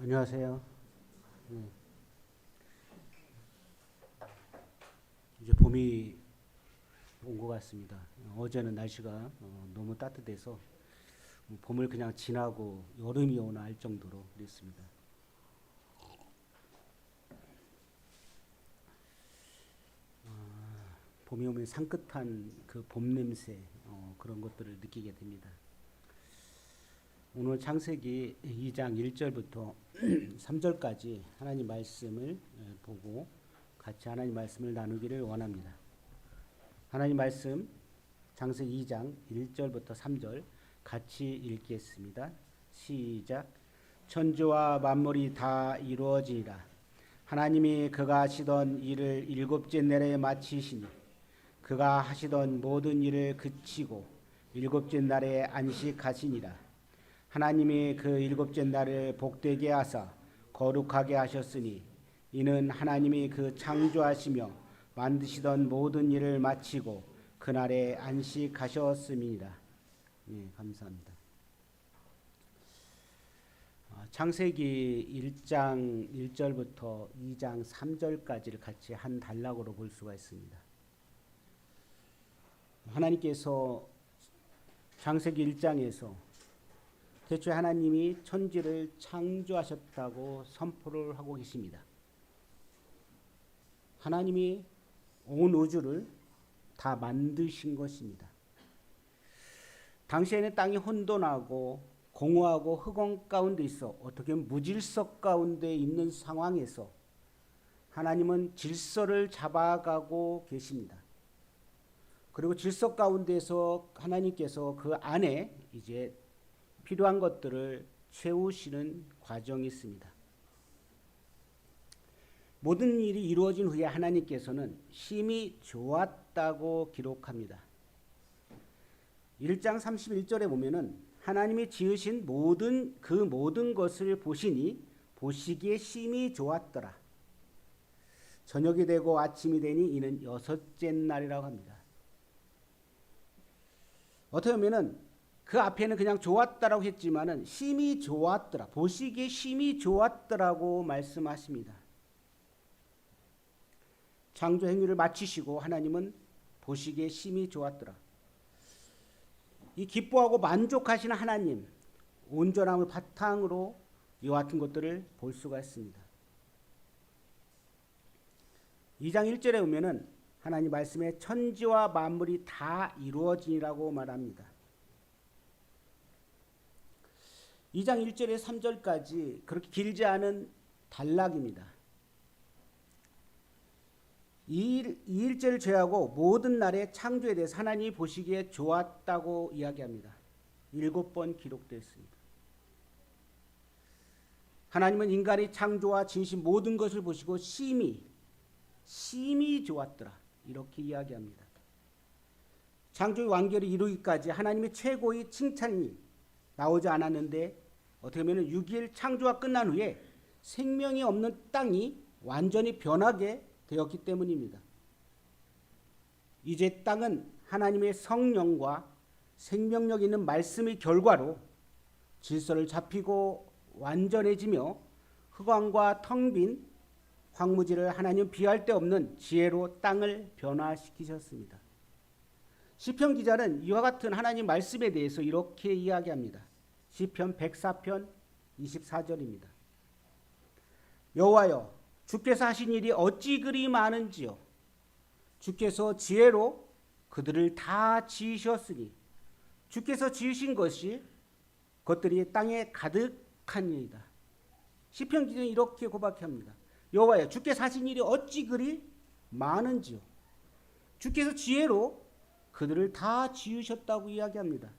안녕하세요. 네. 이제 봄이 온 것 같습니다. 어제는 날씨가 너무 따뜻해서 봄을 그냥 지나고 여름이 오나 할 정도로 그랬습니다. 봄이 오면 상긋한 그 봄 냄새 그런 것들을 느끼게 됩니다. 오늘 창세기 2장 1절부터 3절까지 하나님 말씀을 보고 같이 하나님 말씀을 나누기를 원합니다. 하나님 말씀 창세기 2장 1절부터 3절 같이 읽겠습니다. 시작. 천지와 만물이 다 이루어지니라. 하나님이 그가 하시던 일을 일곱째 날에 마치시니 그가 하시던 모든 일을 그치고 일곱째 날에 안식하시니라. 하나님이 그 일곱째 날을 복되게 하사 거룩하게 하셨으니 이는 하나님이 그 창조하시며 만드시던 모든 일을 마치고 그날에 안식하셨음이니라. 예, 감사합니다. 창세기 1장 1절부터 2장 3절까지를 같이 한 단락으로 볼 수가 있습니다. 하나님께서 창세기 1장에서 태초에 하나님이 천지를 창조하셨다고 선포를 하고 계십니다. 하나님이 온 우주를 다 만드신 것입니다. 당시에는 땅이 혼돈하고 공허하고 흑암 가운데 있어 어떻게 무질서 가운데 있는 상황에서 하나님은 질서를 잡아가고 계십니다. 그리고 질서 가운데서 하나님께서 그 안에 이제 필요한 것들을 채우시는 과정이 있습니다. 모든 일이 이루어진 후에 하나님께서는 심히 좋았다고 기록합니다. 1장 31절에 보면은 하나님이 지으신 모든 것을 보시니 보시기에 심히 좋았더라. 저녁이 되고 아침이 되니 이는 여섯째 날이라고 합니다. 어떻게 보면은 그 앞에는 그냥 좋았다라고 했지만은 심히 좋았더라. 보시기에 심히 좋았더라고 말씀하십니다. 창조 행위를 마치시고 하나님은 보시기에 심히 좋았더라. 이 기뻐하고 만족하시는 하나님, 온전함을 바탕으로 이와 같은 것들을 볼 수가 있습니다. 2장 1절에 보면은 하나님 말씀에 천지와 만물이 다 이루어지니라고 말합니다. 2장 1절에 3절까지 그렇게 길지 않은 단락입니다. 이 일절을 제하고 모든 날의 창조에 대해서 하나님이 보시기에 좋았다고 이야기합니다. 7번 기록되어 있습니다. 하나님은 인간의 창조와 진심 모든 것을 보시고 심히 좋았더라 이렇게 이야기합니다. 창조의 완결을 이루기까지 하나님의 최고의 칭찬이 나오지 않았는데 어떻게 보면 6일 창조가 끝난 후에 생명이 없는 땅이 완전히 변하게 되었기 때문입니다. 이제 땅은 하나님의 성령과 생명력 있는 말씀의 결과로 질서를 잡히고 완전해지며 흑암과 텅 빈 황무지를 하나님 비할 데 없는 지혜로 땅을 변화시키셨습니다. 시편 기자는 이와 같은 하나님 말씀에 대해서 이렇게 이야기합니다. 시편 104편 24절입니다. 여호와여 주께서 하신 일이 어찌 그리 많은지요. 주께서 지혜로 그들을 다 지으셨으니 주께서 지으신 것들이 땅에 가득하니이다. 시편 기자는 이렇게 고백합니다. 여호와여 주께서 하신 일이 어찌 그리 많은지요. 주께서 지혜로 그들을 다 지으셨다고 이야기합니다.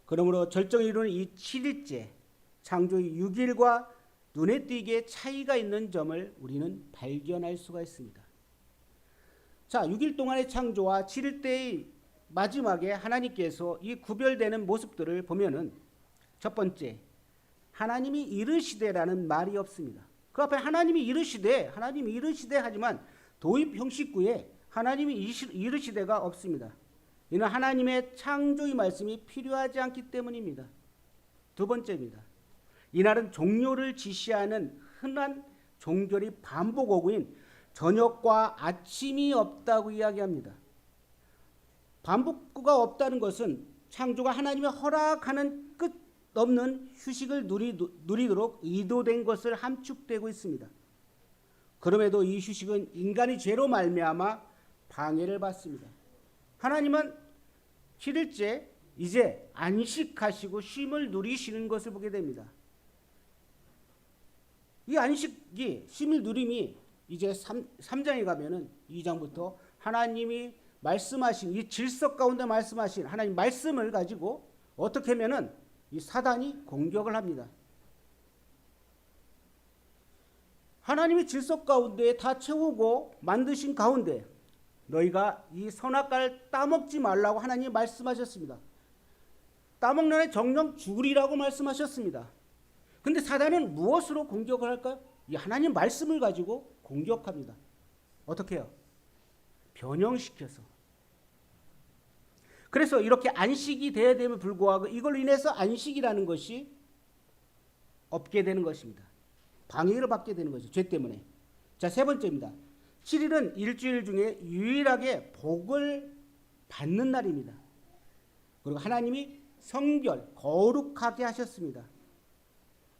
그러므로 절정을 이루는 이 7일째 창조의 6일과 눈에 띄게 차이가 있는 점을 우리는 발견할 수가 있습니다. 자, 6일 동안의 창조와 7일째의 마지막에 하나님께서 이 구별되는 모습들을 보면은 첫 번째, 하나님이 이르시되라는 말이 없습니다. 그 앞에 하나님이 이르시되 하지만 도입 형식구에 하나님이 이르시되가 없습니다. 이는 하나님의 창조의 말씀이 필요하지 않기 때문입니다. 두 번째입니다. 이날은 종료를 지시하는 흔한 종결이 반복 어구인 저녁과 아침이 없다고 이야기합니다. 반복구가 없다는 것은 창조가 하나님의 허락하는 끝없는 휴식을 누리도록 의도된 것을 함축되고 있습니다. 그럼에도 이 휴식은 인간의 죄로 말미암아 방해를 받습니다. 하나님은 7일째 이제 안식하시고 쉼을 누리시는 것을 보게 됩니다. 이 안식이 쉼을 누림이 이제 3장에 가면은 2장부터 하나님이 말씀하신 이 질서 가운데 말씀하신 하나님 말씀을 가지고 어떻게 하면은 이 사단이 공격을 합니다. 하나님이 질서 가운데 다 채우고 만드신 가운데 너희가 이 선악과를 따먹지 말라고 하나님이 말씀하셨습니다. 따먹는 애 정령 죽으리라고 말씀하셨습니다. 근데 사단은 무엇으로 공격을 할까요? 이 하나님 말씀을 가지고 공격합니다. 어떻게 해요? 변형시켜서. 그래서 이렇게 안식이 돼야 됨에 불구하고 이걸로 인해서 안식이라는 것이 없게 되는 것입니다. 방해를 받게 되는 거죠. 죄 때문에. 자, 세 번째입니다. 7일은 일주일 중에 유일하게 복을 받는 날입니다. 그리고 하나님이 성결, 거룩하게 하셨습니다.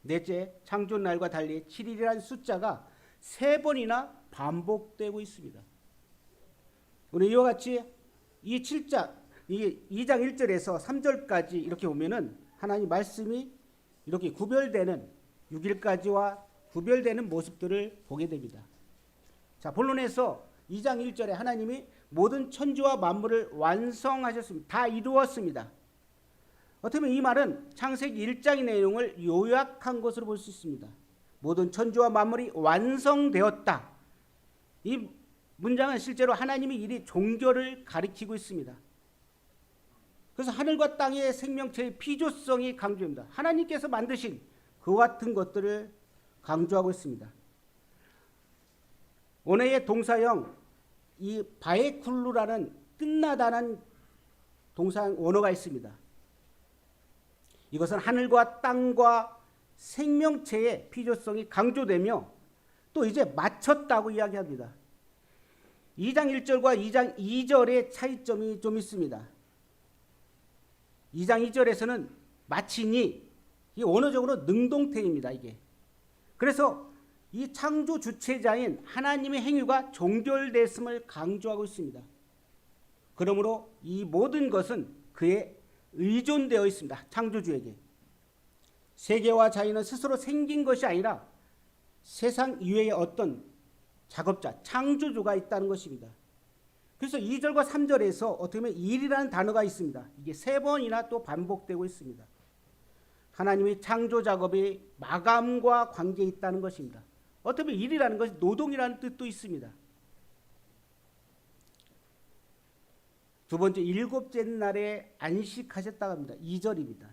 넷째, 창조날과 달리 7일이라는 숫자가 3번이나 반복되고 있습니다. 우리 이와 같이 이 7장, 이 2장 1절에서 3절까지 이렇게 보면은 하나님 말씀이 이렇게 구별되는 6일까지와 구별되는 모습들을 보게 됩니다. 자, 본론에서 2장 1절에 하나님이 모든 천지와 만물을 완성하셨습니다. 다 이루었습니다. 어떻게 보면 이 말은 창세기 1장의 내용을 요약한 것으로 볼 수 있습니다. 모든 천지와 만물이 완성되었다. 이 문장은 실제로 하나님의 일이 종결을 가리키고 있습니다. 그래서 하늘과 땅의 생명체의 필요성이 강조됩니다. 하나님께서 만드신 그 같은 것들을 강조하고 있습니다. 원어의 동사형 이 바에쿨루라는 끝나다는 동사 원어가 있습니다. 이것은 하늘과 땅과 생명체의 필요성이 강조되며 또 이제 마쳤다고 이야기합니다. 2장 1절과 2장 2절의 차이점이 좀 있습니다. 2장 2절에서는 마치니 이 원어적으로 능동태입니다. 이게. 그래서 이 창조 주체자인 하나님의 행위가 종결됐음을 강조하고 있습니다. 그러므로 이 모든 것은 그에 의존되어 있습니다. 창조주에게. 세계와 자연은 스스로 생긴 것이 아니라 세상 이외에 어떤 작업자, 창조주가 있다는 것입니다. 그래서 2절과 3절에서 어떻게 보면 일이라는 단어가 있습니다. 이게 3번이나 또 반복되고 있습니다. 하나님의 창조 작업이 마감과 관계에 있다는 것입니다. 어떻게 보면 일이라는 것이 노동이라는 뜻도 있습니다. 두 번째, 7째 날에 안식하셨다고 합니다. 2절입니다.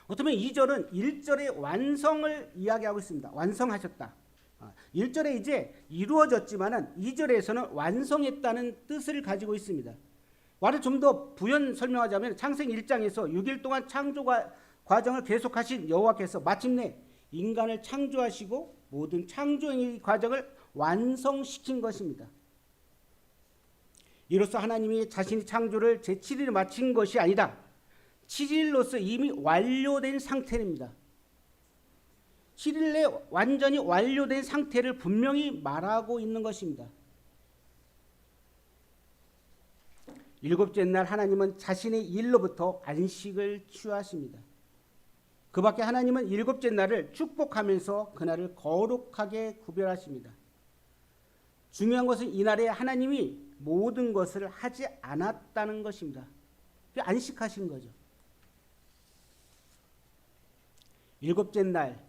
어떻게 보면 2절은 1절의 완성을 이야기하고 있습니다. 완성하셨다. 1절에 이제 이루어졌지만은 2절에서는 완성했다는 뜻을 가지고 있습니다. 말을 좀 더 부연 설명하자면 창세기 1장에서 6일 동안 창조 과정을 계속하신 여호와께서 마침내 인간을 창조하시고 모든 창조의 과정을 완성시킨 것입니다. 이로써 하나님이 자신이 창조를 제7일에 마친 것이 아니다. 7일로서 이미 완료된 상태입니다. 7일에 완전히 완료된 상태를 분명히 말하고 있는 것입니다. 7째 날 하나님은 자신의 일로부터 안식을 취하십니다. 그 밖에 하나님은 7째 날을 축복하면서 그날을 거룩하게 구별하십니다. 중요한 것은 이날에 하나님이 모든 것을 하지 않았다는 것입니다. 안식하신 거죠. 7째 날,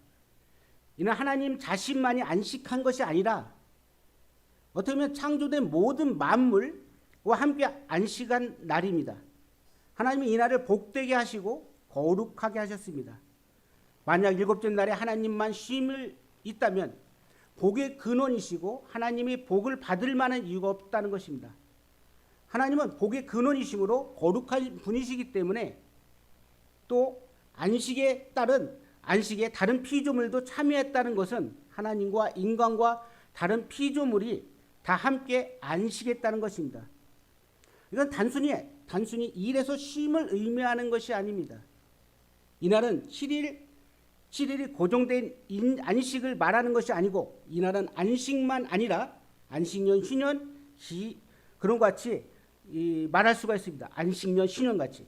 이는 하나님 자신만이 안식한 것이 아니라 어떻게 보면 창조된 모든 만물과 함께 안식한 날입니다. 하나님이 이 날을 복되게 하시고 거룩하게 하셨습니다. 만약 7째 날에 하나님만 쉼을 있다면 복의 근원이시고 하나님이 복을 받을 만한 이유가 없다는 것입니다. 하나님은 복의 근원이시므로 거룩한 분이시기 때문에 또 안식에 따른 안식에 다른 피조물도 참여했다는 것은 하나님과 인간과 다른 피조물이 다 함께 안식했다는 것입니다. 이건 단순히 일에서 쉼을 의미하는 것이 아닙니다. 이날은 7일이 고정된 안식을 말하는 것이 아니고, 이날은 안식만 아니라 안식년, 휴년, 그런 것 같이 말할 수가 있습니다. 안식년, 휴년 같이.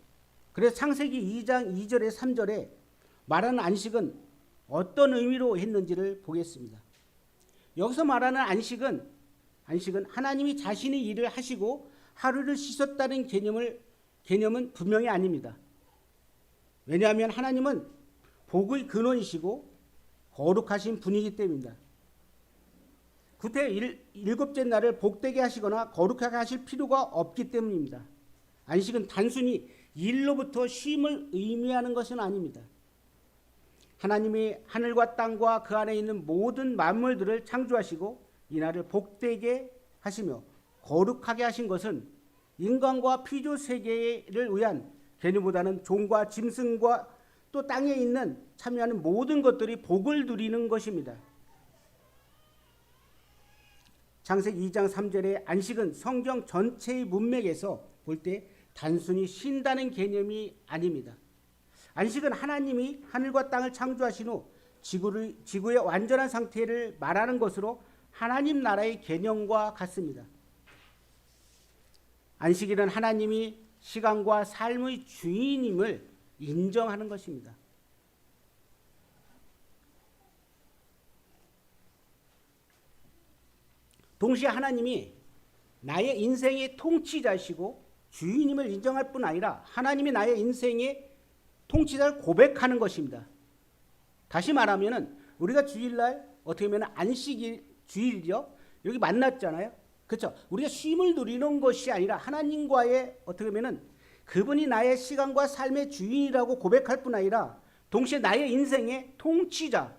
그래서 창세기 2장 2절에 3절에 말하는 안식은 어떤 의미로 했는지를 보겠습니다. 여기서 말하는 안식은 하나님이 자신의 일을 하시고 하루를 쉬셨다는 개념은 분명히 아닙니다. 왜냐하면 하나님은 복의 근원이시고 거룩하신 분이기 때문입니다. 구태 일곱째 날을 복되게 하시거나 거룩하게 하실 필요가 없기 때문입니다. 안식은 단순히 일로부터 쉼을 의미하는 것은 아닙니다. 하나님이 하늘과 땅과 그 안에 있는 모든 만물들을 창조하시고 이날을 복되게 하시며 거룩하게 하신 것은 인간과 피조 세계를 위한 개념보다는 종과 짐승과 또 땅에 있는 참여하는 모든 것들이 복을 누리는 것입니다. 창세기 2장 3절의 안식은 성경 전체의 문맥에서 볼 때 단순히 쉰다는 개념이 아닙니다. 안식은 하나님이 하늘과 땅을 창조하신 후 지구의 완전한 상태를 말하는 것으로 하나님 나라의 개념과 같습니다. 안식일은 하나님이 시간과 삶의 주인임을 인정하는 것입니다. 동시에 하나님이 나의 인생의 통치자이시고 주인임을 인정할 뿐 아니라 하나님이 나의 인생의 통치자를 고백하는 것입니다. 다시 말하면 우리가 주일날 어떻게 보면 안식일 주일이요 여기 만났잖아요. 그렇죠? 우리가 쉼을 누리는 것이 아니라 하나님과의 어떻게 보면 그분이 나의 시간과 삶의 주인이라고 고백할 뿐 아니라 동시에 나의 인생의 통치자,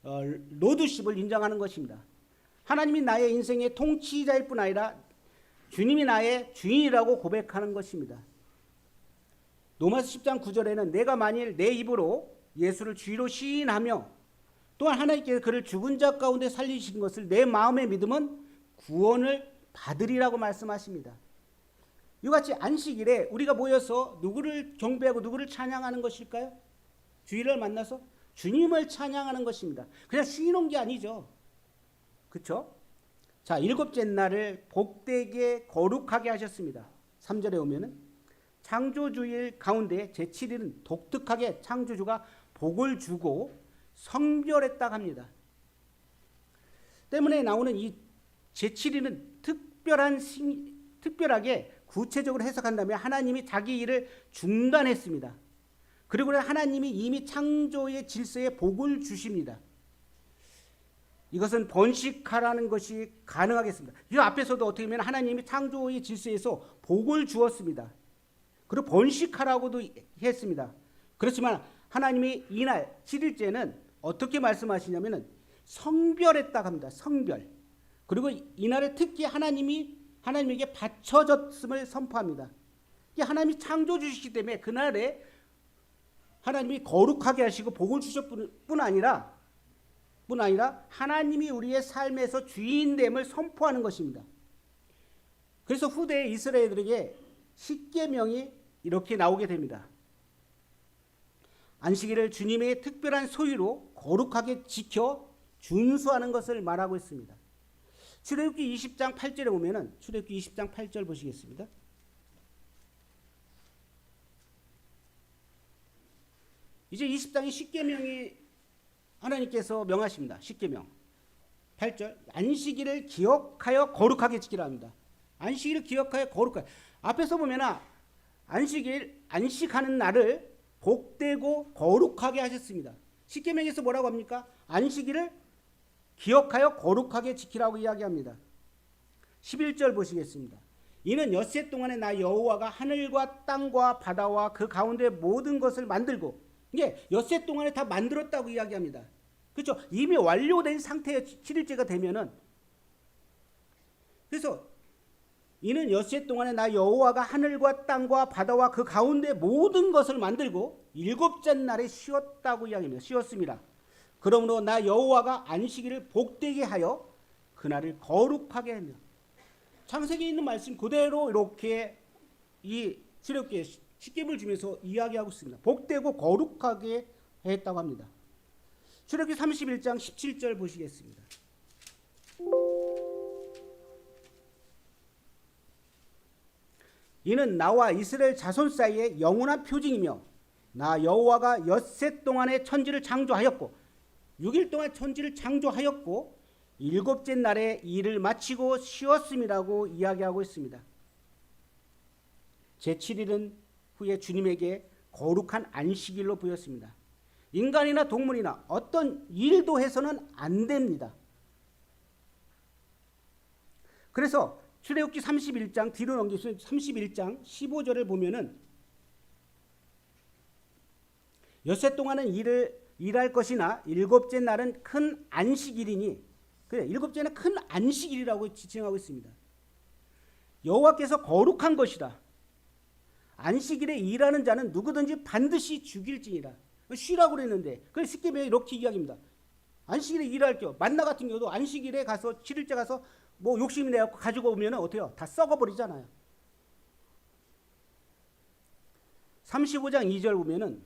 로드십을 인정하는 것입니다. 하나님이 나의 인생의 통치자일 뿐 아니라 주님이 나의 주인이라고 고백하는 것입니다. 로마서 10장 9절에는 내가 만일 내 입으로 예수를 주로 시인하며 또한 하나님께서 그를 죽은 자 가운데 살리신 것을 내 마음에 믿으면 구원을 받으리라고 말씀하십니다. 이같이 안식일에 우리가 모여서 누구를 경배하고 누구를 찬양하는 것일까요? 주일을 만나서 주님을 찬양하는 것입니다. 그냥 쉬는 게 아니죠. 그렇죠? 자, 일곱째 날을 복되게 거룩하게 하셨습니다. 3절에 오면은 창조주일 가운데 제7일은 독특하게 창조주가 복을 주고 성별했다고 합니다. 때문에 나오는 이 제7일은 특별하게 구체적으로 해석한다면 하나님이 자기 일을 중단했습니다. 그리고 하나님이 이미 창조의 질서에 복을 주십니다. 이것은 번식하라는 것이 가능하겠습니다. 이 앞에서도 어떻게 보면 하나님이 창조의 질서에서 복을 주었습니다. 그리고 번식하라고도 했습니다. 그렇지만 하나님이 이날 7일째는 어떻게 말씀하시냐면 성별했다고 합니다. 성별. 그리고 이날에 특히 하나님에게 바쳐졌음을 선포합니다. 하나님이 창조주시기 때문에 그날에 하나님이 거룩하게 하시고 복을 주셨을 뿐 아니라 하나님이 우리의 삶에서 주인됨을 선포하는 것입니다. 그래서 후대의 이스라엘들에게 십계명이 이렇게 나오게 됩니다. 안식일을 주님의 특별한 소유로 거룩하게 지켜 준수하는 것을 말하고 있습니다. 출애굽기 20장 8절에 보면은 출애굽기 20장 8절 보시겠습니다. 이제 20장의 십계명이 하나님께서 명하십니다. 십계명 8절 안식일을 기억하여 거룩하게 지키라 합니다. 안식일을 기억하여 거룩하게. 앞에서 보면 안식하는 날을 복되고 거룩하게 하셨습니다. 십계명에서 뭐라고 합니까? 안식일을 기억하여 거룩하게 지키라고 이야기합니다. 11절 보시겠습니다. 이는 엿새 동안에 나 여호와가 하늘과 땅과 바다와 그 가운데 모든 것을 만들고, 이게 엿새 동안에 다 만들었다고 이야기합니다. 그렇죠? 이미 완료된 상태의 7일째가 되면은, 그래서 이는 엿새 동안에 나 여호와가 하늘과 땅과 바다와 그 가운데 모든 것을 만들고, 일곱째 날에 쉬었다고 이야기합니다. 쉬었습니다. 그러므로 나 여호와가 안식일을 복되게 하여 그날을 거룩하게 하며. 창세기에 있는 말씀 그대로 이렇게 이 출애굽기에 식kép을 주면서 이야기하고 있습니다. 복되고 거룩하게 했다고 합니다. 출애굽기 31장 17절 보시겠습니다. 이는 나와 이스라엘 자손 사이에 영원한 표징이며 나 여호와가 엿새 동안의 천지를 창조하였고 6일 동안 천지를 창조하였고 일곱째 날에 일을 마치고 쉬었음이라고 이야기하고 있습니다. 제7일은 후에 주님에게 거룩한 안식일로 보였습니다. 인간이나 동물이나 어떤 일도 해서는 안 됩니다. 그래서 출애굽기 31장 뒤로 넘기시면 31장 15절을 보면은 엿새 동안은 일할 것이나 일곱째 날은 큰 안식일이니 그래 일곱째는 큰 안식일이라고 지칭하고 있습니다. 여호와께서 거룩한 것이다. 안식일에 일하는 자는 누구든지 반드시 죽일지니라. 쉬라고 그랬는데 그래서 쉽게 이렇게 이야기합니다. 안식일에 일할 겨 만나 같은 경우도 안식일에 가서 7일째 가서 뭐 욕심이 내갖고 가지고 오면 어때요? 다 썩어버리잖아요. 35장 2절 보면은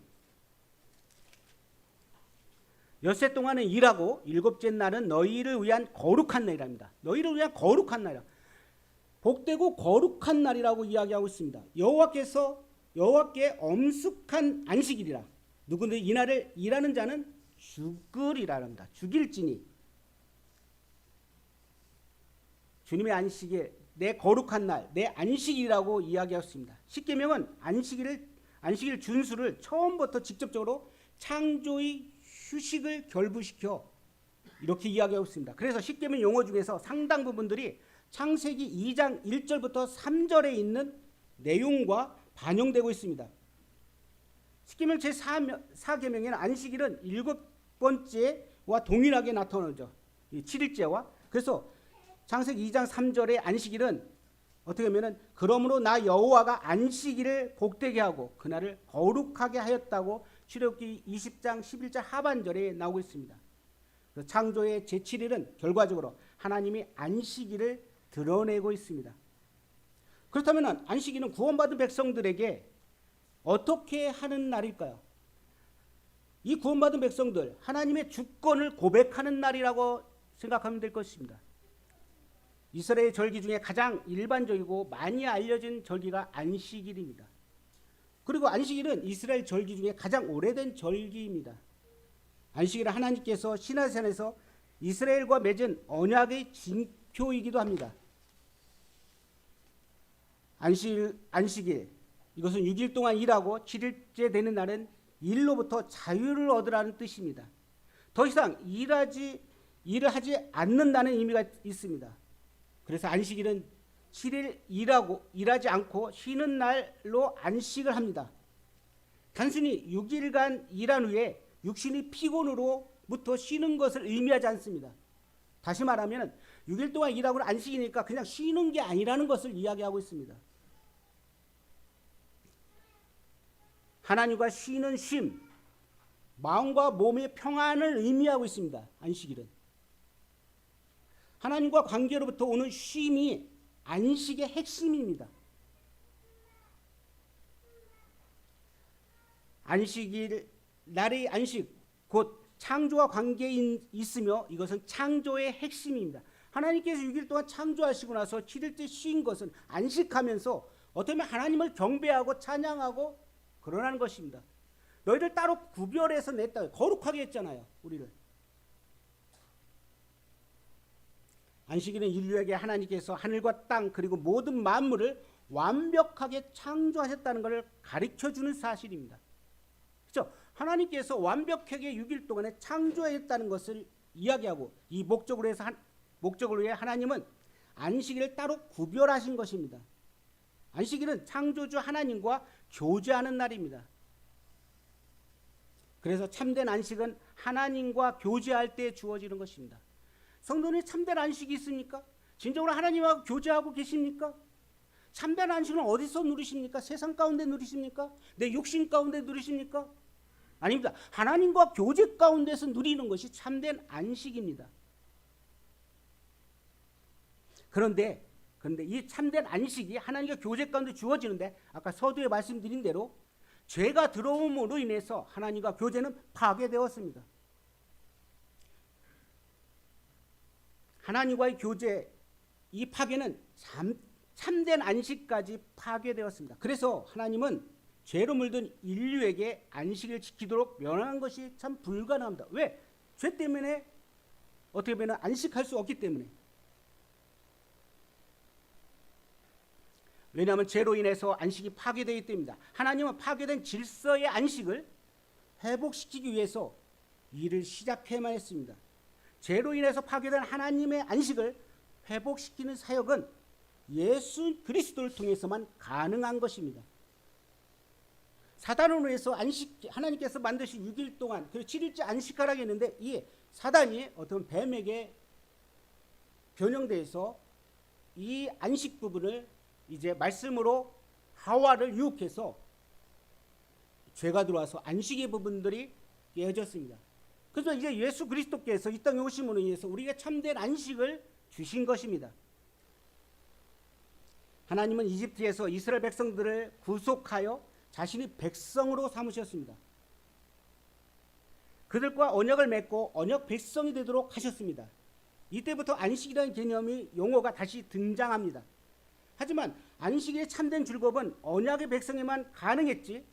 엿새 동안은 일하고 일곱째 날은 너희를 위한 거룩한 날이랍니다. 너희를 위한 거룩한 날이라. 복되고 거룩한 날이라고 이야기하고 있습니다. 여호와께 엄숙한 안식일이라. 누구든지 이날을 일하는 자는 죽으리라 합니다. 죽일지니. 주님의 안식일, 내 거룩한 날, 내 안식일이라고 이야기했습니다. 십계명은 안식일 준수를 처음부터 직접적으로 창조의 휴식을 결부시켜 이렇게 이야기하고 있습니다. 그래서 십계명 용어 중에서 상당 부분들이 창세기 2장 1절부터 3절에 있는 내용과 반영되고 있습니다. 십계명 제4계명에는 안식일은 일곱 번째와 동일하게 나타나죠. 7일째와. 그래서 창세기 2장 3절의 안식일은 어떻게 하면은 그러므로 나 여호와가 안식일을 복되게 하고 그날을 거룩하게 하였다고 출애굽기 20장 11절 하반절에 나오고 있습니다. 창조의 제7일은 결과적으로 하나님이 안식일을 드러내고 있습니다. 그렇다면 안식일은 구원받은 백성들에게 어떻게 하는 날일까요? 이 구원받은 백성들 하나님의 주권을 고백하는 날이라고 생각하면 될 것입니다. 이스라엘 절기 중에 가장 일반적이고 많이 알려진 절기가 안식일입니다. 그리고 안식일은 이스라엘 절기 중에 가장 오래된 절기입니다. 안식일은 하나님께서 시내산에서 이스라엘과 맺은 언약의 징표이기도 합니다. 안식일 이것은 6일 동안 일하고 7일째 되는 날은 일로부터 자유를 얻으라는 뜻입니다. 더 이상 일을 하지 않는다는 의미가 있습니다. 그래서 안식일은 7일 일하지 않고 쉬는 날로 안식을 합니다. 단순히 6일간 일한 후에 육신이 피곤으로부터 쉬는 것을 의미하지 않습니다. 다시 말하면 6일 동안 일하고는 안식이니까 그냥 쉬는 게 아니라는 것을 이야기하고 있습니다. 하나님과 쉬는 쉼, 마음과 몸의 평안을 의미하고 있습니다. 안식일은. 하나님과 관계로부터 오는 쉼이 안식의 핵심입니다. 안식일, 날의 안식, 곧 창조와 관계에 있으며 이것은 창조의 핵심입니다. 하나님께서 6일 동안 창조하시고 나서 7일째 쉰 것은 안식하면서 어떻게 보면 하나님을 경배하고 찬양하고 그러라는 것입니다. 너희들 따로 구별해서 냈다. 거룩하게 했잖아요. 우리를. 안식일은 인류에게 하나님께서 하늘과 땅 그리고 모든 만물을 완벽하게 창조하셨다는 것을 가르쳐주는 사실입니다. 그렇죠? 하나님께서 완벽하게 6일 동안에 창조했다는 것을 이야기하고 이 목적을 위해 하나님은 안식일을 따로 구별하신 것입니다. 안식일은 창조주 하나님과 교제하는 날입니다. 그래서 참된 안식은 하나님과 교제할 때 주어지는 것입니다. 성도님 참된 안식이 있습니까? 진정으로 하나님하고 교제하고 계십니까? 참된 안식은 어디서 누리십니까? 세상 가운데 누리십니까? 내 욕심 가운데 누리십니까? 아닙니다. 하나님과 교제 가운데서 누리는 것이 참된 안식입니다. 그런데 이 참된 안식이 하나님과 교제 가운데 주어지는데 아까 서두에 말씀드린 대로 죄가 들어옴으로 인해서 하나님과 교제는 파괴되었습니다. 하나님과의 교제, 이 파괴는 참된 안식까지 파괴되었습니다. 그래서 하나님은 죄로 물든 인류에게 안식을 지키도록 명령한 것이 참 불가능합니다. 왜? 죄 때문에 어떻게 보면 안식할 수 없기 때문에. 왜냐하면 죄로 인해서 안식이 파괴되기 때문입니다. 하나님은 파괴된 질서의 안식을 회복시키기 위해서 일을 시작해야만 했습니다. 죄로 인해서 파괴된 하나님의 안식을 회복시키는 사역은 예수 그리스도를 통해서만 가능한 것입니다. 사단으로 해서 하나님께서 만드신 6일 동안 그리고 7일째 안식하라고 했는데 이 사단이 어떤 뱀에게 변형돼서 이 안식 부분을 이제 말씀으로 하와를 유혹해서 죄가 들어와서 안식의 부분들이 깨어졌습니다. 그래서 이제 예수 그리스도께서 이 땅에 오심으로 인해서 우리에게 참된 안식을 주신 것입니다. 하나님은 이집트에서 이스라엘 백성들을 구속하여 자신의 백성으로 삼으셨습니다. 그들과 언약을 맺고 언약 백성이 되도록 하셨습니다. 이때부터 안식이라는 개념이 용어가 다시 등장합니다. 하지만 안식의 참된 즐거움은 언약의 백성에만 가능했지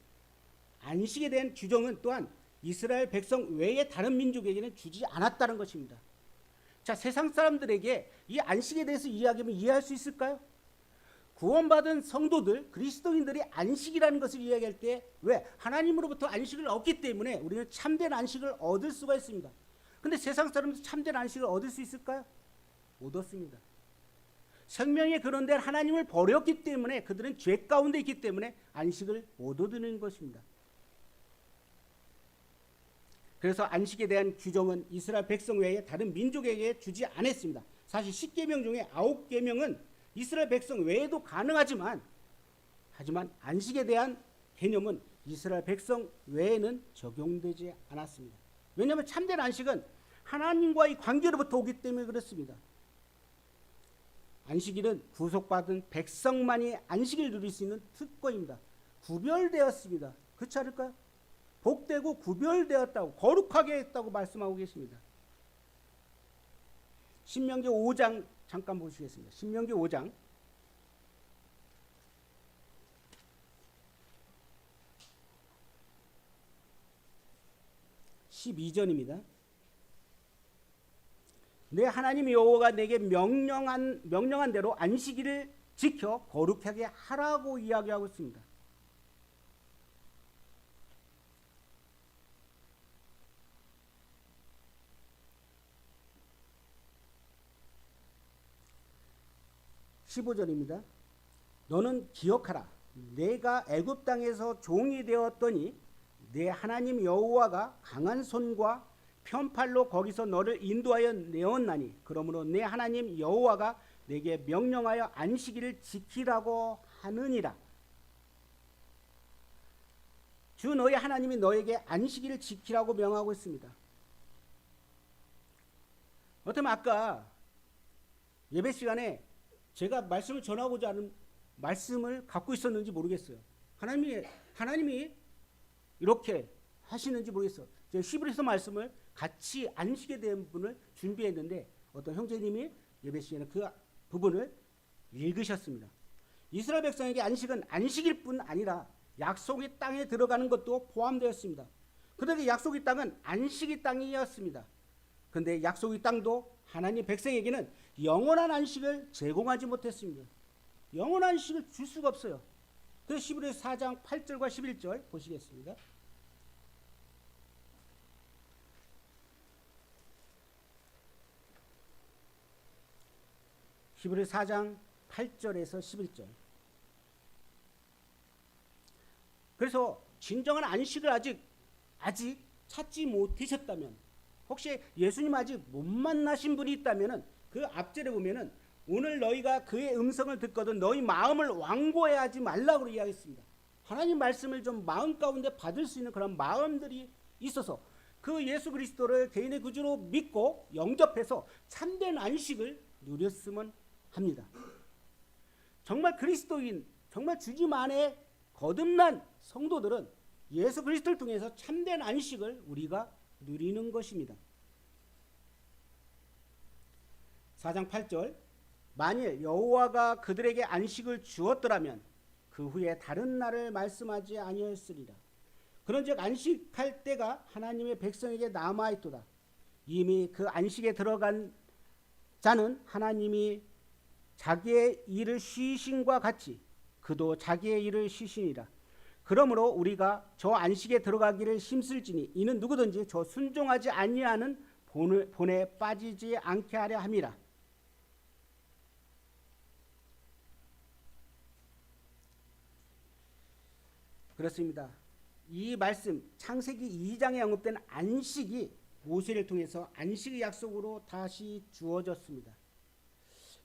안식에 대한 규정은 또한 이스라엘 백성 외의 다른 민족에게는 주지 않았다는 것입니다. 자, 세상 사람들에게 이 안식에 대해서 이야기하면 이해할 수 있을까요? 구원받은 성도들, 그리스도인들이 안식이라는 것을 이야기할 때 왜? 하나님으로부터 안식을 얻기 때문에 우리는 참된 안식을 얻을 수가 있습니다. 근데 세상 사람들 참된 안식을 얻을 수 있을까요? 못 얻습니다. 생명의 근원된 하나님을 버렸기 때문에 그들은 죄 가운데 있기 때문에 안식을 못 얻는 것입니다. 그래서 안식에 대한 규정은 이스라엘 백성 외에 다른 민족에게 주지 않았습니다. 사실 10계명 중에 9계명은 이스라엘 백성 외에도 가능하지만 하지만 안식에 대한 개념은 이스라엘 백성 외에는 적용되지 않았습니다. 왜냐하면 참된 안식은 하나님과의 관계로부터 오기 때문에 그렇습니다. 안식일은 구속받은 백성만이 안식을 누릴 수 있는 특권입니다. 구별되었습니다. 그렇지 않을까요? 복되고 구별되었다고 거룩하게 했다고 말씀하고 계십니다. 신명기 5장 잠깐 보시겠습니다. 신명기 5장 12절입니다. 내 하나님 여호와가 내게 명령한 대로 안식일을 지켜 거룩하게 하라고 이야기하고 있습니다. (15절입니다) 너는 기억하라. 내가 애굽 땅에서 종이 되었더니 내 하나님 여호와가 강한 손과 편팔로 거기서 너를 인도하여 내었나니 그러므로 내 하나님 여호와가 내게 명령하여 안식일을 지키라고 하느니라. 주 너희 하나님이 너에게 안식일을 지키라고 명하고 있습니다. 어쩌면 아까 예배 시간에 제가 말씀을 전하고자 하는 말씀을 갖고 있었는지 모르겠어요. 하나님이 이렇게 하시는지 모르겠어요. 제가 히브리서 말씀을 같이 안식에 대한 부분을 준비했는데 어떤 형제님이 예배 시간에 그 부분을 읽으셨습니다. 이스라엘 백성에게 안식은 안식일 뿐 아니라 약속의 땅에 들어가는 것도 포함되었습니다. 그들의 약속의 땅은 안식의 땅이었습니다. 그런데 약속의 땅도 하나님 백성에게는 영원한 안식을 제공하지 못했습니다. 영원한 안식을 줄 수가 없어요. 그래서 히브리서 4장 8절과 11절 보시겠습니다. 히브리서 4장 8절에서 11절. 그래서 진정한 안식을 아직 찾지 못하셨다면, 혹시 예수님 아직 못 만나신 분이 있다면 그 앞절에 보면은 오늘 너희가 그의 음성을 듣거든 너희 마음을 완고해 하지 말라고 이야기했습니다. 하나님 말씀을 좀 마음 가운데 받을 수 있는 그런 마음들이 있어서 그 예수 그리스도를 개인의 구주로 믿고 영접해서 참된 안식을 누렸으면 합니다. 정말 그리스도인, 정말 주님 안에 거듭난 성도들은 예수 그리스도를 통해서 참된 안식을 우리가 누리는 것입니다. 4장 8절 만일 여호와가 그들에게 안식을 주었더라면 그 후에 다른 날을 말씀하지 아니하였으리라. 그런즉 안식할 때가 하나님의 백성에게 남아있도다. 이미 그 안식에 들어간 자는 하나님이 자기의 일을 쉬심과 같이 그도 자기의 일을 쉬시니라. 그러므로 우리가 저 안식에 들어가기를 힘쓸지니 이는 누구든지 저 순종하지 아니하는 본에 빠지지 않게 하려 함이라. 그렇습니다. 이 말씀 창세기 2장에 언급된 안식이 모세를 통해서 안식의 약속으로 다시 주어졌습니다.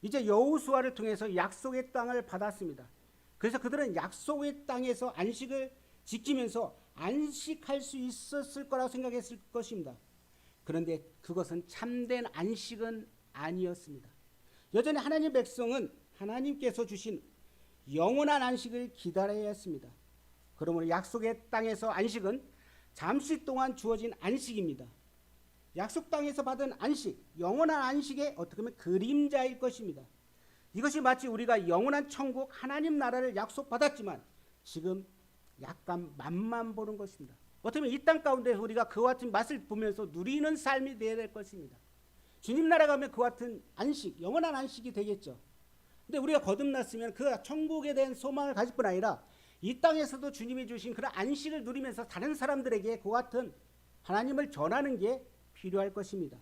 이제 여호수아를 통해서 약속의 땅을 받았습니다. 그래서 그들은 약속의 땅에서 안식을 지키면서 안식할 수 있었을 거라고 생각했을 것입니다. 그런데 그것은 참된 안식은 아니었습니다. 여전히 하나님 백성은 하나님께서 주신 영원한 안식을 기다려야 했습니다. 그러므로 약속의 땅에서 안식은 잠시 동안 주어진 안식입니다. 약속 땅에서 받은 안식, 영원한 안식의 어떻게 보면 그림자일 것입니다. 이것이 마치 우리가 영원한 천국 하나님 나라를 약속받았지만 지금 약간 맛만 보는 것입니다. 어떻게 보면 이 땅 가운데서 우리가 그와 같은 맛을 보면서 누리는 삶이 되어야 될 것입니다. 주님 나라 가면 그와 같은 안식, 영원한 안식이 되겠죠. 근데 우리가 거듭났으면 그 천국에 대한 소망을 가질 뿐 아니라 이 땅에서도 주님이 주신 그런 안식을 누리면서 다른 사람들에게 그와 같은 하나님을 전하는 게 필요할 것입니다.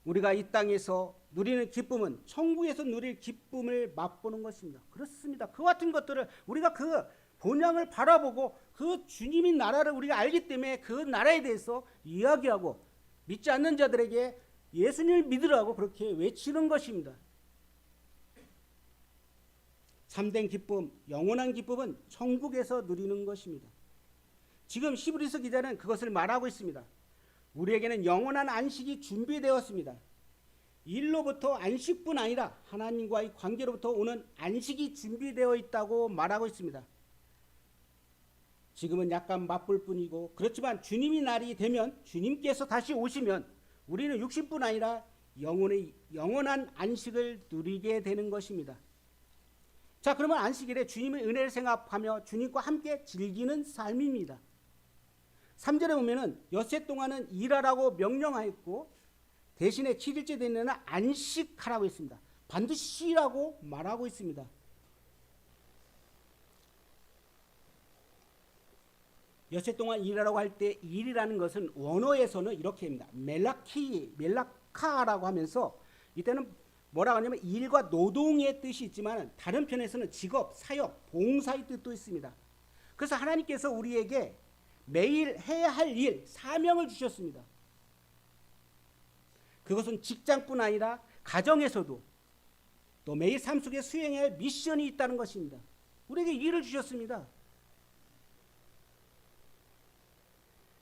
우리가 이 땅에서 누리는 기쁨은 천국에서 누릴 기쁨을 맛보는 것입니다. 그렇습니다. 그와 같은 것들을 우리가 그 본향을 바라보고 그 주님의 나라를 우리가 알기 때문에 그 나라에 대해서 이야기하고 믿지 않는 자들에게 예수님을 믿으라고 그렇게 외치는 것입니다. 참된 기쁨, 영원한 기쁨은 천국에서 누리는 것입니다. 지금 히브리서 기자는 그것을 말하고 있습니다. 우리에게는 영원한 안식이 준비되었습니다. 일로부터 안식뿐 아니라 하나님과의 관계로부터 오는 안식이 준비되어 있다고 말하고 있습니다. 지금은 약간 맛볼 뿐이고 그렇지만 주님이 날이 되면 주님께서 다시 오시면 우리는 육신뿐 아니라 영원한 안식을 누리게 되는 것입니다. 자, 그러면 안식일에 주님의 은혜를 생각하며 주님과 함께 즐기는 삶입니다. 3절에 보면은 엿새 동안은 일하라고 명령하였고 대신에 7일째 되는 날은 안식하라고 했습니다. 반드시 쉬라고 말하고 있습니다. 엿새 동안 일하라고 할 때 일이라는 것은 원어에서는 이렇게 합니다. 멜라카라고 하면서 이때는 뭐라고 하냐면 일과 노동의 뜻이 있지만 다른 편에서는 직업, 사역, 봉사의 뜻도 있습니다. 그래서 하나님께서 우리에게 매일 해야 할 일, 사명을 주셨습니다. 그것은 직장뿐 아니라 가정에서도 또 매일 삶 속에 수행해야 할 미션이 있다는 것입니다. 우리에게 일을 주셨습니다.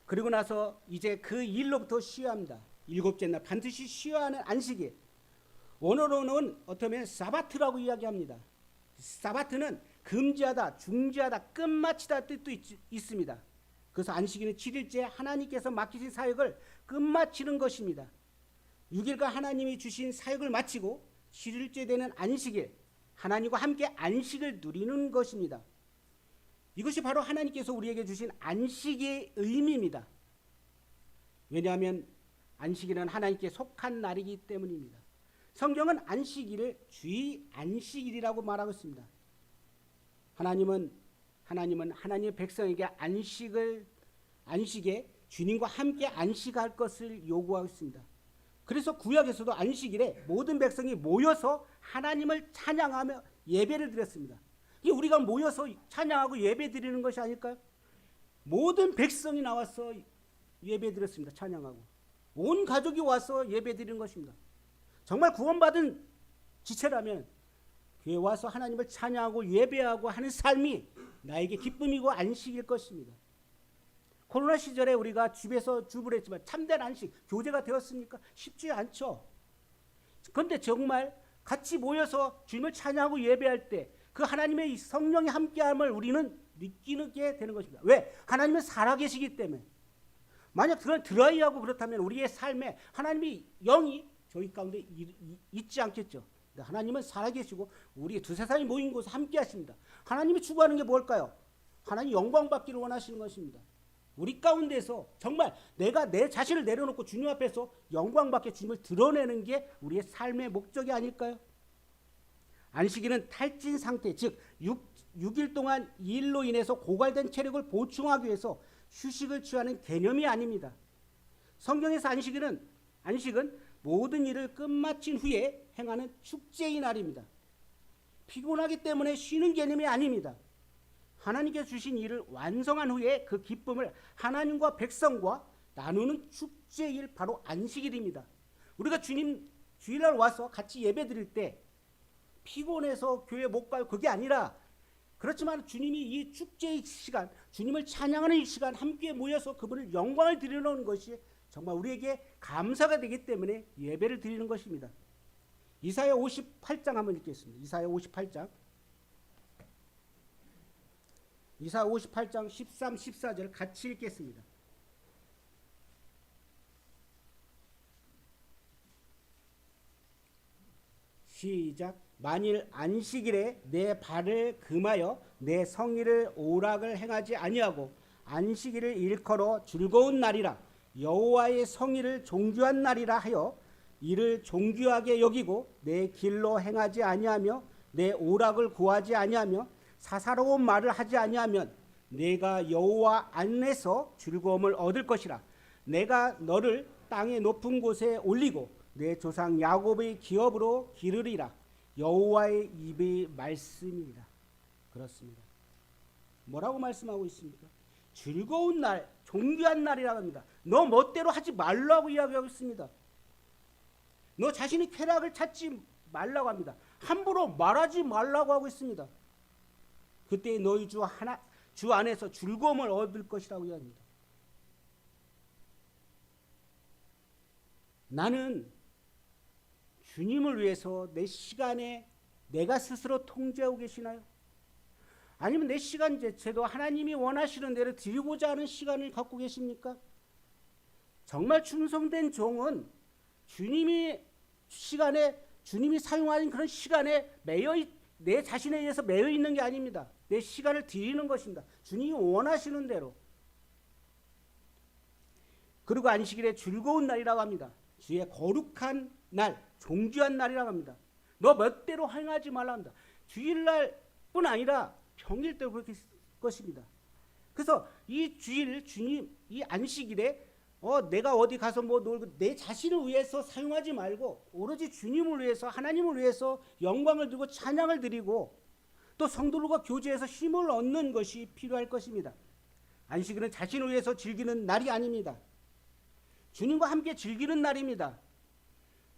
그리고 나서 이제 그 일로부터 쉬어야 합니다. 7째 날 반드시 쉬어야 하는 안식일. 원어로는 어쩌면 사바트라고 이야기합니다. 사바트는 금지하다, 중지하다, 끝마치다 뜻도 있습니다. 그래서 안식일은 7일째 하나님께서 맡기신 사역을 끝마치는 것입니다. 6일간 하나님이 주신 사역을 마치고 7일째 되는 안식일, 하나님과 함께 안식을 누리는 것입니다. 이것이 바로 하나님께서 우리에게 주신 안식의 의미입니다. 왜냐하면 안식일은 하나님께 속한 날이기 때문입니다. 성경은 안식일을 주의 안식일이라고 말하고 있습니다. 하나님은 하나님의 백성에게 안식에 주님과 함께 안식할 것을 요구하고 있습니다. 그래서 구약에서도 안식일에 모든 백성이 모여서 하나님을 찬양하며 예배를 드렸습니다. 이게 우리가 모여서 찬양하고 예배 드리는 것이 아닐까요? 모든 백성이 나와서 예배 드렸습니다. 찬양하고 온 가족이 와서 예배 드리는 것입니다. 정말 구원받은 지체라면 교회 와서 하나님을 찬양하고 예배하고 하는 삶이 나에게 기쁨이고 안식일 것입니다. 코로나 시절에 우리가 집에서 주부를 했지만 참된 안식, 교제가 되었습니까? 쉽지 않죠. 그런데 정말 같이 모여서 주님을 찬양하고 예배할 때 그 하나님의 성령의 함께함을 우리는 느끼게 되는 것입니다. 왜? 하나님은 살아계시기 때문에. 만약 그런 드라이하고 그렇다면 우리의 삶에 하나님이 영이 저희 가운데 있지 않겠죠. 하나님은 살아계시고 우리 두세 사람이 모인 곳에 함께 하십니다. 하나님이 추구하는 게 뭘까요? 하나님 영광 받기를 원하시는 것입니다. 우리 가운데서 정말 내가 내 자신을 내려놓고 주님 앞에서 영광 받게 주님을 드러내는 게 우리의 삶의 목적이 아닐까요? 안식일은 탈진 상태, 즉 6일 동안 일로 인해서 고갈된 체력을 보충하기 위해서 휴식을 취하는 개념이 아닙니다. 성경에서 안식은 모든 일을 끝마친 후에 행하는 축제의 날입니다. 피곤하기 때문에 쉬는 개념이 아닙니다. 하나님께서 주신 일을 완성한 후에 그 기쁨을 하나님과 백성과 나누는 축제일 바로 안식일입니다. 우리가 주일날 와서 같이 예배드릴 때 피곤해서 교회 못 가요. 그게 아니라 그렇지만 주님이 이 축제의 시간, 주님을 찬양하는 이 시간 함께 모여서 그분을 영광을 드리는 것이 정말 우리에게 감사가 되기 때문에 예배를 드리는 것입니다. 이사야 58장 한번 읽겠습니다. 이사야 58장 13, 14절 같이 읽겠습니다. 시작. 만일 안식일에 내 발을 금하여 내 성일을 오락을 행하지 아니하고 안식일을 일컬어 즐거운 날이라 여호와의 성일을 존귀한 날이라 하여 이를 존귀하게 여기고 내 길로 행하지 아니하며 내 오락을 구하지 아니하며 사사로운 말을 하지 아니하면 내가 여호와 안에서 즐거움을 얻을 것이라. 내가 너를 땅의 높은 곳에 올리고 내 조상 야곱의 기업으로 기르리라. 여호와의 입의 말씀이라. 그렇습니다. 뭐라고 말씀하고 있습니까? 즐거운 날, 존귀한 날이라고 합니다. 너 멋대로 하지 말라고 이야기하고 있습니다. 너 자신이 쾌락을 찾지 말라고 합니다. 함부로 말하지 말라고 하고 있습니다. 그때 너희 주 안에서 즐거움을 얻을 것이라고 이야기합니다. 나는 주님을 위해서 내 시간에 내가 스스로 통제하고 계시나요? 아니면 내 시간 자체도 하나님이 원하시는 대로 드리고자 하는 시간을 갖고 계십니까? 정말 충성된 종은 주님이 사용하는 그런 시간에 내 자신에 의해서 매여 있는 게 아닙니다. 내 시간을 드리는 것입니다. 주님이 원하시는 대로. 그리고 안식일에 즐거운 날이라고 합니다. 주의 거룩한 날, 존귀한 날이라고 합니다. 너 멋대로 행하지 말라 합니다. 주일날뿐 아니라 평일 때도 그렇게 것입니다. 그래서 이 이 안식일에 내가 어디 가서 뭐 놀고 내 자신을 위해서 사용하지 말고 오로지 주님을 위해서, 하나님을 위해서 영광을 드리고 찬양을 드리고 또 성도들과 교제해서 힘을 얻는 것이 필요할 것입니다. 안식일은 자신을 위해서 즐기는 날이 아닙니다. 주님과 함께 즐기는 날입니다.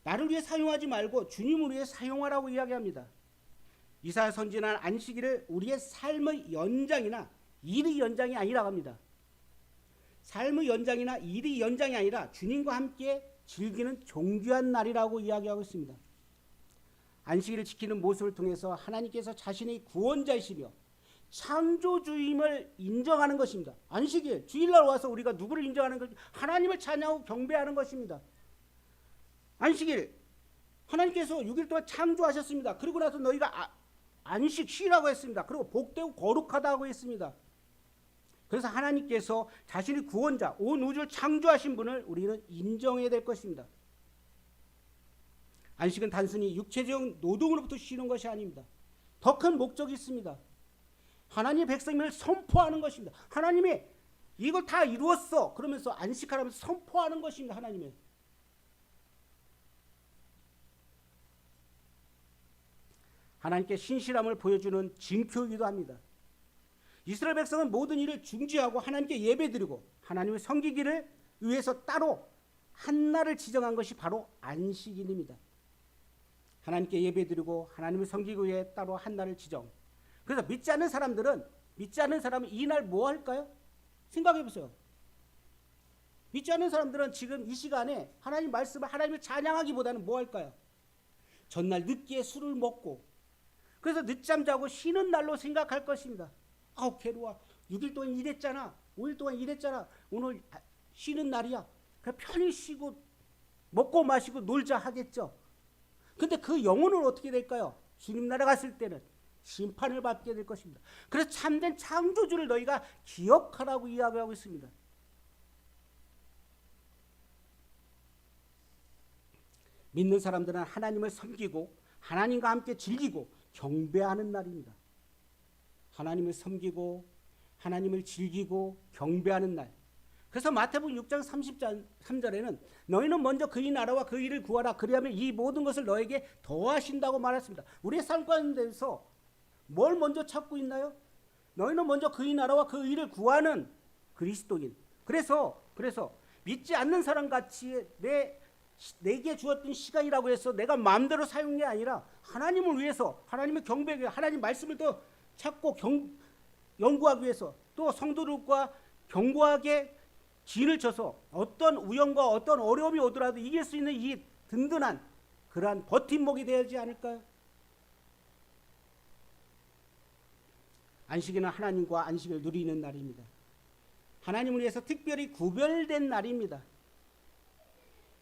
나를 위해 사용하지 말고 주님을 위해 사용하라고 이야기합니다. 이사야 선지자는 안식일을 우리의 삶의 연장이나 일의 연장이 아니라고 합니다. 삶의 연장이나 일의 연장이 아니라 주님과 함께 즐기는 존귀한 날이라고 이야기하고 있습니다. 안식일을 지키는 모습을 통해서 하나님께서 자신의 구원자이시며 창조주임을 인정하는 것입니다. 안식일, 주일날 와서 우리가 누구를 인정하는 것입니까? 하나님을 찬양하고 경배하는 것입니다. 안식일, 하나님께서 6일 동안 창조하셨습니다. 그리고 나서 너희가 안식 쉬라고 했습니다. 그리고 복되고 거룩하다고 했습니다. 그래서 하나님께서 자신의 구원자, 온 우주를 창조하신 분을 우리는 인정해야 될 것입니다. 안식은 단순히 육체적 노동으로부터 쉬는 것이 아닙니다. 더 큰 목적이 있습니다. 하나님의 백성임을 선포하는 것입니다. 하나님이 이걸 다 이루었어 그러면서 안식하라면서 선포하는 것입니다. 하나님의. 하나님께 신실함을 보여주는 징표이기도 합니다. 이스라엘 백성은 모든 일을 중지하고 하나님께 예배드리고 하나님을 섬기기를 위해서 따로 한 날을 지정한 것이 바로 안식일입니다. 하나님께 예배드리고 하나님을 섬기기 위해 따로 한 날을 지정. 그래서 믿지 않는 사람은 이 날 뭐 할까요? 생각해 보세요. 믿지 않는 사람들은 지금 이 시간에 하나님 말씀을 하나님을 찬양하기보다는 뭐 할까요? 전날 늦게 술을 먹고 그래서 늦잠 자고 쉬는 날로 생각할 것입니다. 아우 괴로워. 6일 동안 일했잖아. 5일 동안 일했잖아. 오늘 쉬는 날이야. 그냥 편히 쉬고 먹고 마시고 놀자 하겠죠. 근데 그 영혼은 어떻게 될까요? 주님 나라 갔을 때는 심판을 받게 될 것입니다. 그래서 참된 창조주를 너희가 기억하라고 이야기하고 있습니다. 믿는 사람들은 하나님을 섬기고 하나님과 함께 즐기고 경배하는 날입니다. 하나님을 섬기고 하나님을 즐기고 경배하는 날. 그래서 마태복음 6장 33절에는 너희는 먼저 그의 나라와 그 일을 구하라. 그리하면 이 모든 것을 너에게 더하신다고 말했습니다. 우리의 삶 가운데서 뭘 먼저 찾고 있나요? 너희는 먼저 그의 나라와 그 일을 구하는 그리스도인. 그래서 믿지 않는 사람 같이 내게 주었던 시간이라고 해서 내가 마음대로 사용한 게 아니라 하나님을 위해서 하나님의 경배하기 위해 하나님 말씀을 더 찾고 연구하기 위해서 또 성도들과 견고하게 진을 쳐서 어떤 우연과 어떤 어려움이 오더라도 이길 수 있는 이 든든한 그러한 버팀목이 되지 않을까요? 안식일은 하나님과 안식을 누리는 날입니다. 하나님을 위해서 특별히 구별된 날입니다.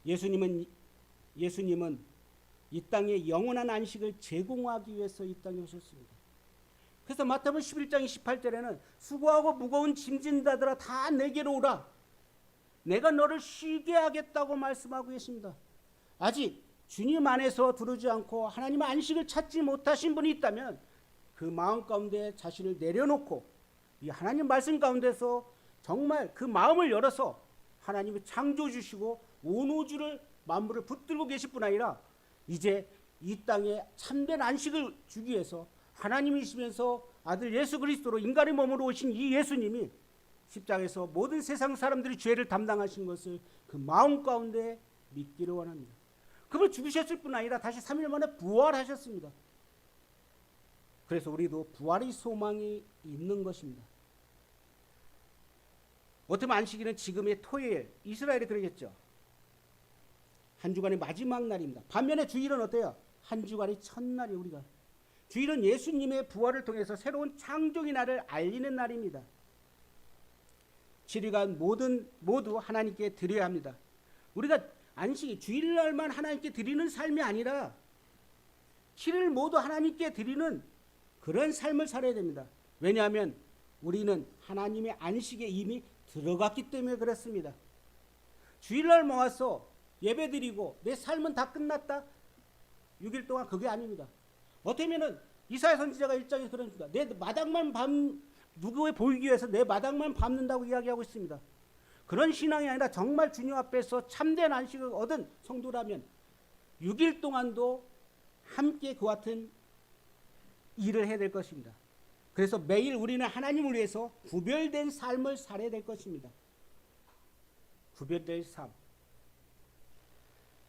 예수님은 이 땅에 영원한 안식을 제공하기 위해서 이 땅에 오셨습니다. 그래서 마태복음 11장 28절에는 수고하고 무거운 짐진 자들아 다 내게로 오라. 내가 너를 쉬게 하겠다고 말씀하고 계십니다. 아직 주님 안에서 두르지 않고 하나님의 안식을 찾지 못하신 분이 있다면 그 마음 가운데 자신을 내려놓고 이 하나님 말씀 가운데서 정말 그 마음을 열어서 하나님의 창조주시고 온 우주를 만물을 붙들고 계실 뿐 아니라 이제 이 땅에 참된 안식을 주기 위해서 하나님이시면서 아들 예수 그리스도로 인간의 몸으로 오신 이 예수님이 십자가에서 모든 세상 사람들의 죄를 담당하신 것을 그 마음 가운데 믿기를 원합니다. 그걸 죽으셨을 뿐 아니라 다시 3일 만에 부활하셨습니다. 그래서 우리도 부활의 소망이 있는 것입니다. 어쩌면 안식일은 지금의 토요일, 이스라엘이 그러겠죠. 한 주간의 마지막 날입니다. 반면에 주일은 어때요? 한 주간의 첫날이 우리가. 주일은 예수님의 부활을 통해서 새로운 창조의 날을 알리는 날입니다. 7일간 모두 하나님께 드려야 합니다. 우리가 안식일, 주일날만 하나님께 드리는 삶이 아니라 7일 모두 하나님께 드리는 그런 삶을 살아야 됩니다. 왜냐하면 우리는 하나님의 안식에 이미 들어갔기 때문에 그렇습니다. 주일날 모아서 예배드리고 내 삶은 다 끝났다? 6일 동안 그게 아닙니다. 어쩌면은 이사야 선지자가 1장에 그럽니다. 내 마당만 누구에 보이기 위해서 내 마당만 밟는다고 이야기하고 있습니다. 그런 신앙이 아니라 정말 주님 앞에서 참된 안식을 얻은 성도라면 6일 동안도 함께 그 같은 일을 해야 될 것입니다. 그래서 매일 우리는 하나님을 위해서 구별된 삶을 살아야 될 것입니다. 구별된 삶.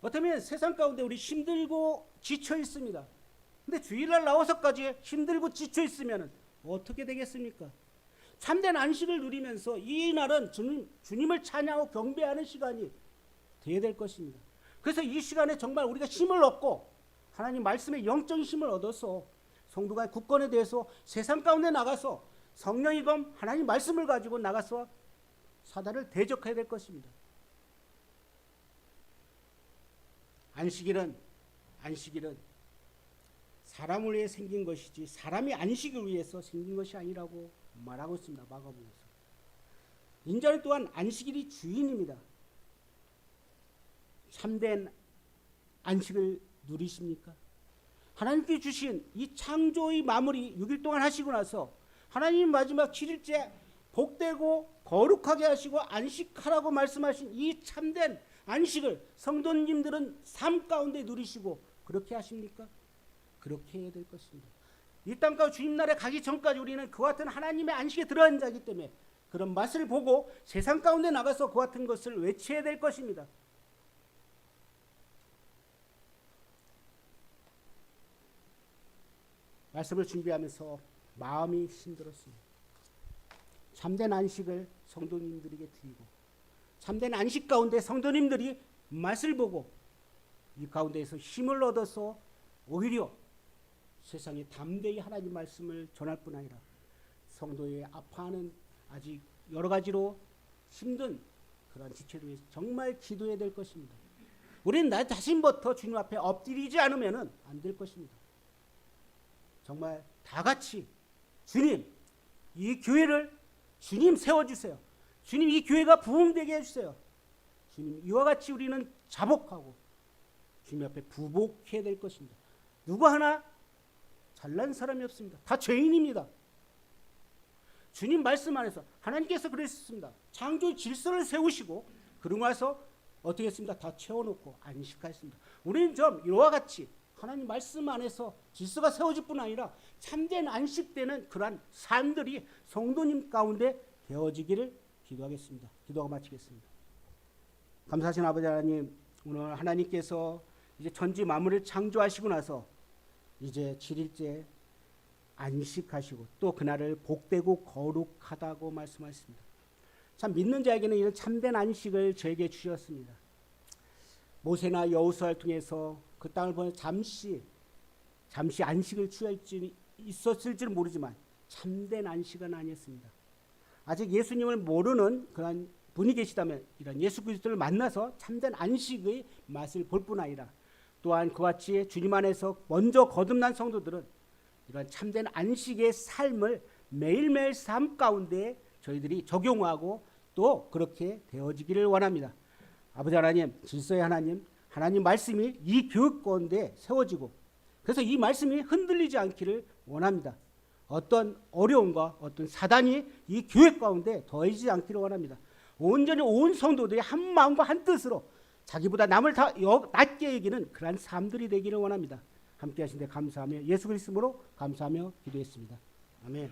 어쩌면 세상 가운데 우리 힘들고 지쳐 있습니다. 근데 주일날 나와서까지 힘들고 지쳐 있으면 어떻게 되겠습니까? 참된 안식을 누리면서 이 날은 주님을 찬양하고 경배하는 시간이 되어야 될 것입니다. 그래서 이 시간에 정말 우리가 힘을 얻고 하나님 말씀의 영적인 힘을 얻어서 성도가 굳건에 대해서 세상 가운데 나가서 성령이 검 하나님 말씀을 가지고 나가서 사단을 대적해야 될 것입니다. 안식일은 사람을 위해 생긴 것이지 사람이 안식을 위해서 생긴 것이 아니라고 말하고 있습니다. 마가복음에서. 인자는 또한 안식일이 주인입니다. 참된 안식을 누리십니까? 하나님께 주신 이 창조의 마무리 6일 동안 하시고 나서 하나님 마지막 7일째 복되고 거룩하게 하시고 안식하라고 말씀하신 이 참된 안식을 성도님들은 삶 가운데 누리시고 그렇게 하십니까? 그렇게 해야 될 것입니다. 이 땅과 주님 나라에 가기 전까지 우리는 그 같은 하나님의 안식에 들어간 자이기 때문에 그런 맛을 보고 세상 가운데 나가서 그 같은 것을 외쳐야 될 것입니다. 말씀을 준비하면서 마음이 힘들었습니다. 참된 안식을 성도님들에게 드리고 참된 안식 가운데 성도님들이 맛을 보고 이 가운데에서 힘을 얻어서 오히려 세상에 담대히 하나님 말씀을 전할 뿐 아니라 성도의 아파하는 아직 여러 가지로 힘든 그런 지체를 위해서 정말 기도해야 될 것입니다. 우리는 나 자신부터 주님 앞에 엎드리지 않으면 안 될 것입니다. 정말 다 같이 주님, 이 교회를 주님 세워주세요. 주님, 이 교회가 부흥되게 해주세요. 주님, 이와 같이 우리는 자복하고 주님 앞에 부복해야 될 것입니다. 누구 하나 잘난 사람이 없습니다. 다 죄인입니다. 주님 말씀 안에서 하나님께서 그랬습니다. 창조 질서를 세우시고 그러고 나서 어떻게 했습니다? 다 채워놓고 안식하였습니다. 우리는 좀 이와 같이 하나님 말씀 안에서 질서가 세워질 뿐 아니라 참된 안식되는 그러한 삶들이 성도님 가운데 되어지기를 기도하겠습니다. 기도하고 마치겠습니다. 감사하신 아버지 하나님, 오늘 하나님께서 이제 천지 만물을 창조하시고 나서 이제 7일째 안식하시고 또 그날을 복되고 거룩하다고 말씀하셨습니다. 참 믿는 자에게는 이런 참된 안식을 저에게 주셨습니다. 모세나 여호수아를 통해서 그 땅을 보내 잠시 안식을 취할 수 있었을지는 모르지만 참된 안식은 아니었습니다. 아직 예수님을 모르는 그런 분이 계시다면 이런 예수 그리스도를 만나서 참된 안식의 맛을 볼 뿐 아니라 또한 그와 같이 주님 안에서 먼저 거듭난 성도들은 이런 참된 안식의 삶을 매일매일 삶 가운데 저희들이 적용하고 또 그렇게 되어지기를 원합니다. 아버지 하나님, 질서의 하나님, 하나님 말씀이 이 교육 가운데 세워지고 그래서 이 말씀이 흔들리지 않기를 원합니다. 어떤 어려움과 어떤 사단이 이 교회 가운데 더해지지 않기를 원합니다. 온전히 온 성도들이 한 마음과 한 뜻으로 자기보다 남을 다 낮게 여기는 그러한 삶들이 되기를 원합니다. 함께 하신 데 감사하며 예수 그리스도로 감사하며 기도했습니다. 아멘.